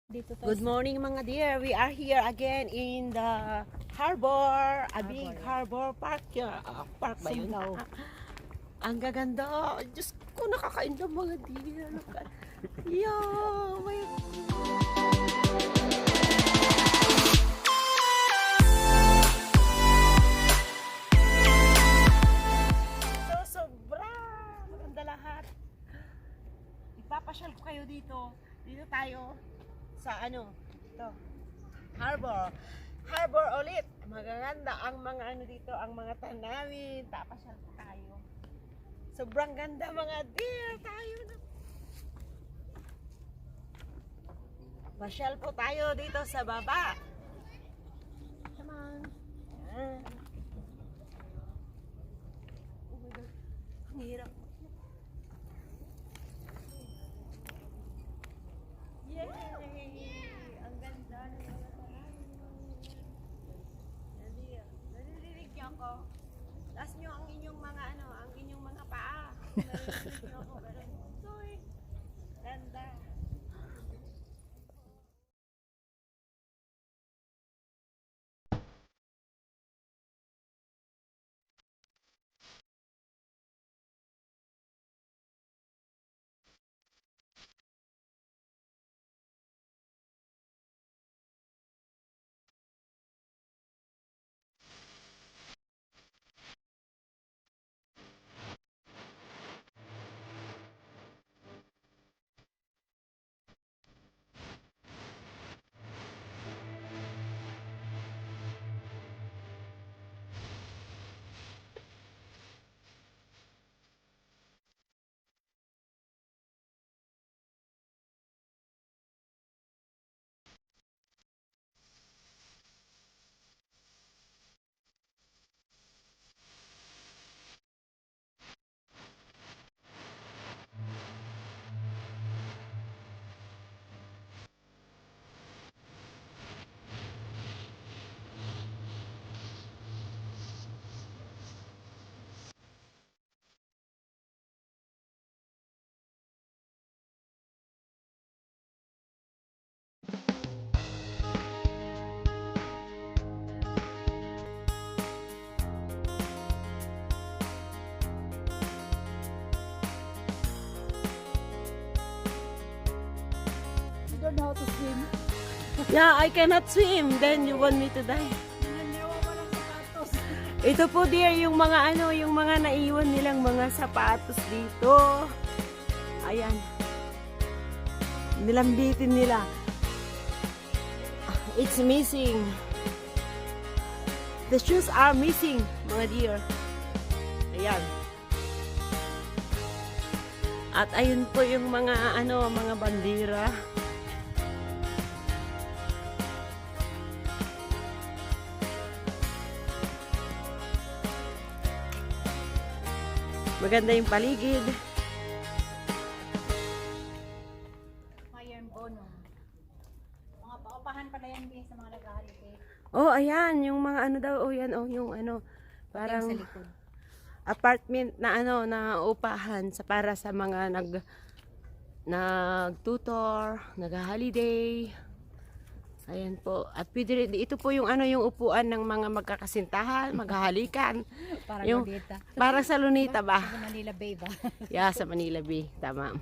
Dito tayo Good morning mga dear. We are here again in the harbor. A big harbor park. Park ba yun? Sigaw. Ang gaganda. Diyos ko, nakakainda mga dear. Yeah, may... So, sobra. Maganda lahat. Ipapasyal ko kayo dito. Dito tayo sa ano, ito, harbor. Harbor ulit. Magaganda ang mga ano dito, ang mga tanawin. Papasyal ko tayo. Sobrang ganda mga dear. Tayo na. Pasyal po tayo dito sa baba. Come on. Yan. Oh my God. Ang hirap. Yay! Ang ganda ng mga tanawin. Naririnig niyo ako. Taas niyo ang inyong mga ano, ang inyong mga paa. Naririnig niyo ako. Pero, sorry. Ganda. You don't know how to swim. Yeah, I cannot swim. Then you want me to die. Nandiyawa pa lang sa katos. Ito po dear, yung mga ano, yung mga naiwan nilang mga sapatos dito. Ayan. Nilambitin nila. It's missing. The shoes are missing, mga dear. Ayan. At ayun po yung mga ano, mga bandera. Maganda yung paligid. Fire and bono. Mga paupahan pala yan sa mga nag-holiday. Oh, ayan, yung mga ano daw, oh yan, oh, yung ano, Sa parang likod. apartment na ano, na upahan sa para sa mga nag-tutor, nag-holiday. Ayan po. At pwede rin, ito po yung ano, yung upuan ng mga magkakasintahan, maghahalikan. Parang Yung, Lunita. parang sa Lunita ba? Sa Manila Bay ba? Yeah, sa Manila Bay. Tama.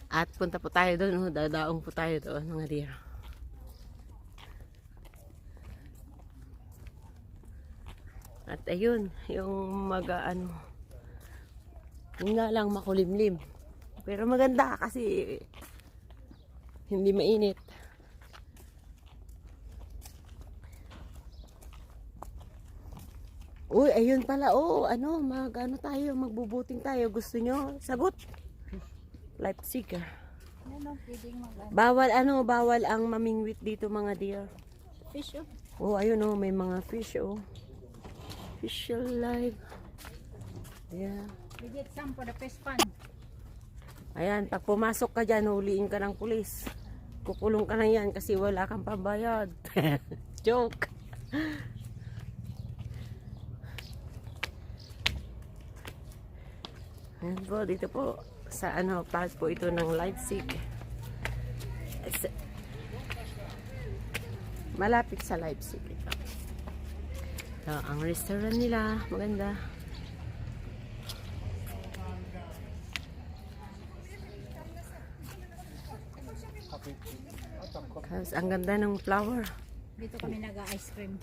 At punta po tayo doon. Dadaong po tayo doon, mga dear. At ayun, yung ano, yun nga lang makulimlim. Pero maganda kasi hindi mainit. Uy, ayun pala. Oh, ano, magbubuting tayo. Gusto nyo? Sagot. Life seeker. Ano, pwedeng mag Bawal ang mamingwit dito, mga dear. fish oh. Oh, ayun oh, may mga fish oh. Fish alive. Yeah. We get some for the fish pan. Ayan, pag pumasok ka dyan, huliin ka ng pulis. Kukulong ka na yan kasi wala kang pambayad. Joke. Ayan po, dito po sa ano, part po ito ng Leipzig. Malapit sa Leipzig ito. So, ang restaurant nila, maganda. Kasi ang ganda ng flower. Dito kami nag-ice cream.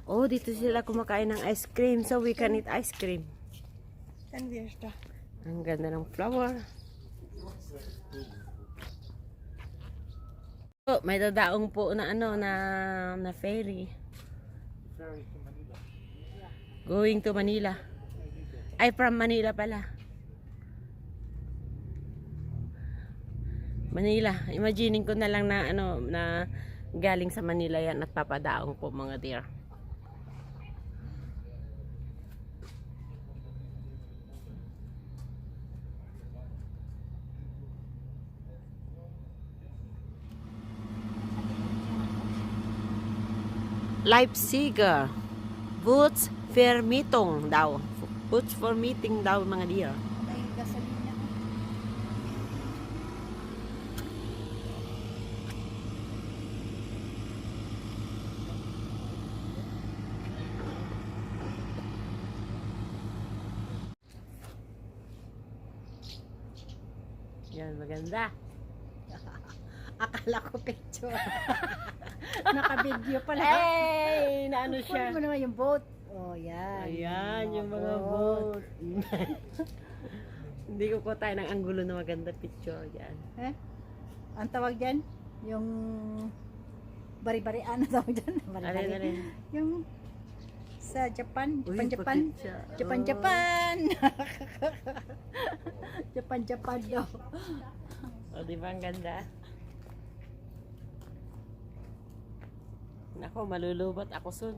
Oh, dito sila kumakain ng ice cream. So, we can eat ice cream. Ang ganda ng flower. Oh, may dadaong po na ano, na ferry. Going to Manila. Ay, from Manila pala. Manila. Imagining ko na lang na ano, na galing sa Manila yan at papadaong po mga dear. Leipziger. Boots for meeting daw. Boots for meeting daw mga dear. May gasolina. Yan, maganda. Akala ko picture. Naka-video pala. Hey! Naano siya? Kunin mo naman yung boat. Oh, yan. Ayan, yung mga boat. Hindi ko ko tayo ng anggulo na maganda picture yan. Eh? Ang tawag dyan? Yung bari-bari, ano tawag dyan? Bari-bari. Alin. Yung sa Japan, Uy, Japan. pakitsa. Japan. Japan daw. O, di ba ang ganda? Nako, malulubot ako soon.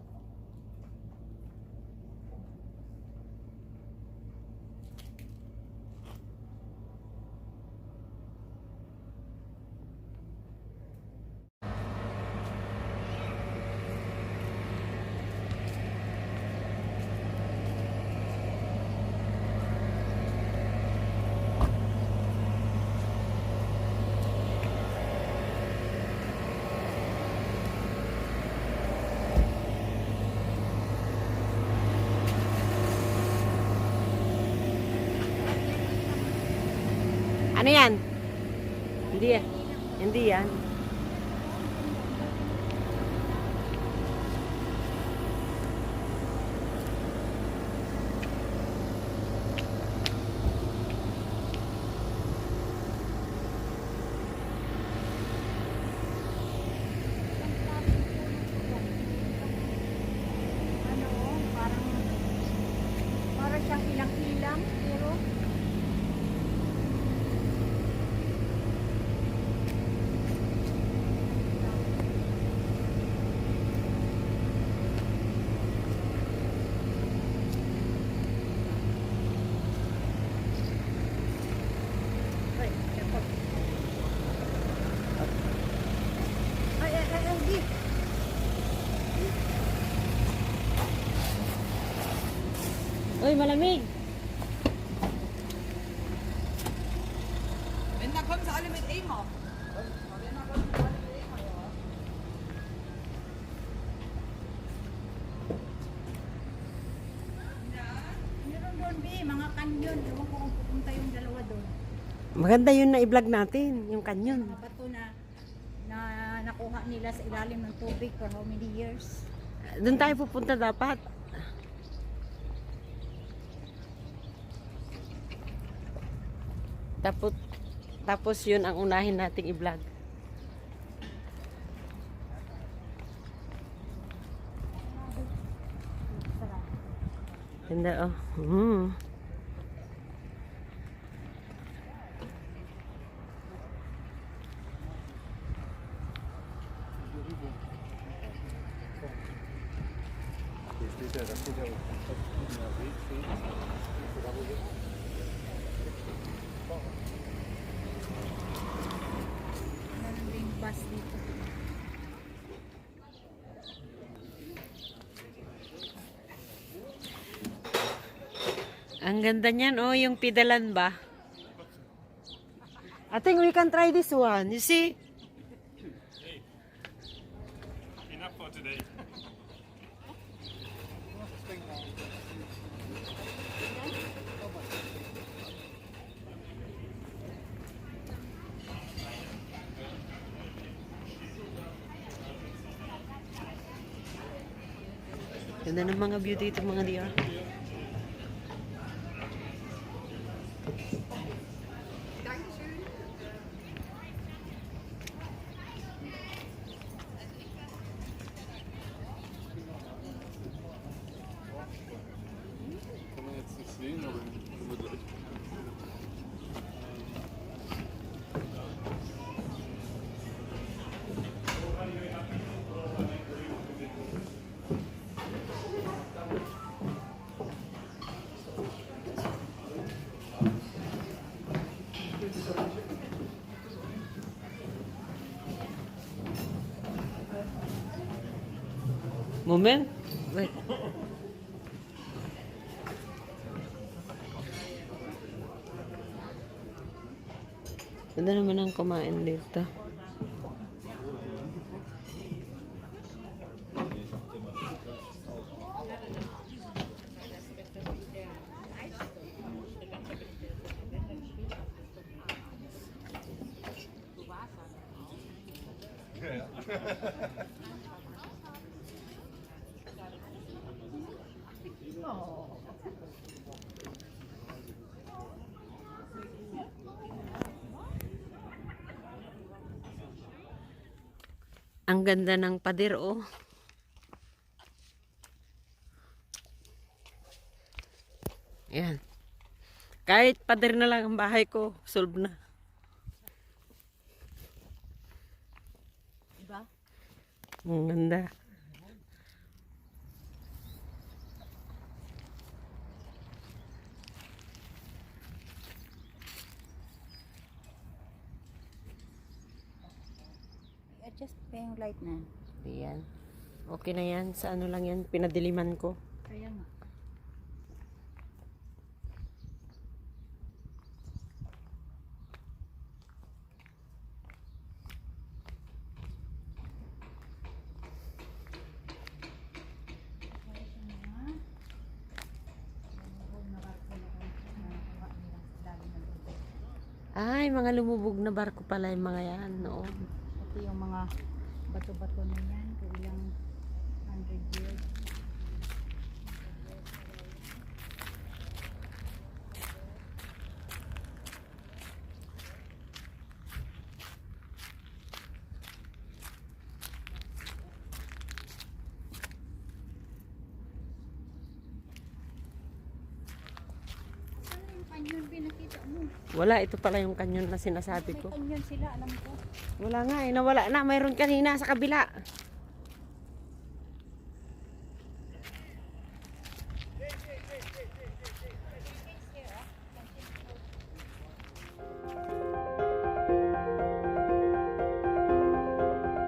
Ano yan? Hindi yan. Hindi yan. Ano, parang siyang ilang-ilang, pero di. Uy, malamig. Meron doon, B, mga kanyon. Ewan ko kung pupunta yung dalawa doon. Maganda yun na i-vlog natin, yung kanyon. Mga bato na nakuha nila sa ilalim ng tubig for how many years. Doon tayo pupunta dapat. Tapos yun ang unahin nating i-vlog. Sarap. Ganda oh. Meron ding bus dito. Ang ganda niyan oh, yung pedalan ba? I think we can try this one. You see? for today. Ganda ng mga view dito mga dear. Kann man jetzt nicht sehen, aber können wir gleich. Moment. Wait. Ganda naman ang kumain dito. Ang ganda ng pader, oh. Yan. Kahit pader na lang ang bahay ko, solve na. Diba? Ang ganda. Adjust pa yung light na. Ayan. Okay na yan. Sa ano lang yan, pinadiliman ko. Kaya nga. Ay, mga lumubog na barko pala yung mga yan, no? Ito yung mga bato-bato na yan. Kung ilang 100 years. Ano yung kanyon pinakita mo? Wala, ito pala yung kanyon na sinasabi May ko. kanyon sila, alam ko. Wala nga eh, nawala na. Mayroon kanina sa kabila.